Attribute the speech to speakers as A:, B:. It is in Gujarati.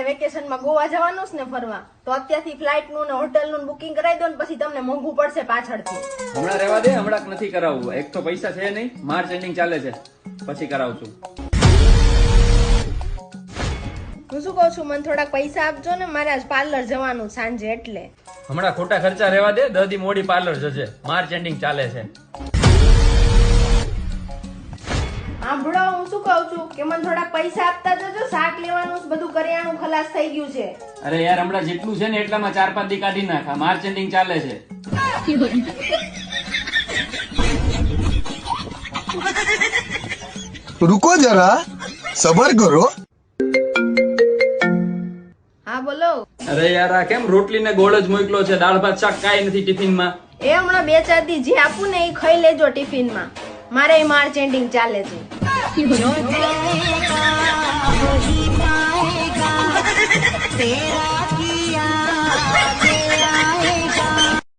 A: આપણે વેકેશનમાં ગોવા જવાનું છે ને ફરવા, તો અત્યારથી ફ્લાઇટ નું ને હોટલ નું બુકિંગ કરાવી દો ને પછી તમને મોંઘું પડશે પાછળથી.
B: હમણાં રહેવા દે, હમણાં નથી કરાવવું. એક તો પૈસા છે નહીં, માર્ચ એન્ડિંગ ચાલે છે, પછી કરાવું છું.
A: હું શું કહું છું, મને થોડાક પૈસા આપજો ને, મારે આજ પાર્લર જવાનું સાંજે એટલે.
B: હમણાં ખોટા ખર્ચા રહેવા દે, 10 દી મોડી પાર્લર જશે, માર્ચ એન્ડિંગ ચાલે છે.
A: સાંભળો, હું શું કહું છું કે મને થોડાક પૈસા આપતા જજો, શાક લેવાનું બધું કરિયાણું ખલાસ થઈ ગયું છે.
B: અરે યાર, હમણાં જેટલું છે ને એટલામાં 4-5 દી કાઢી નાખા, માર્ચ એન્ડિંગ ચાલે છે.
C: रुको जरा सबर करो.
A: હા બોલો.
B: અરે યાર, આ કેમ રોટલી ને ગોળ જ મોકલો છે, દાળ ભાત શાક કાંઈ નથી ટિફિનમાં?
A: એ હમણાં 2-4 દી જે આપું ને એ ખાઈ લેજો ટિફિનમાં, મારે માર્ચ એન્ડિંગ ચાલે છે. तेरा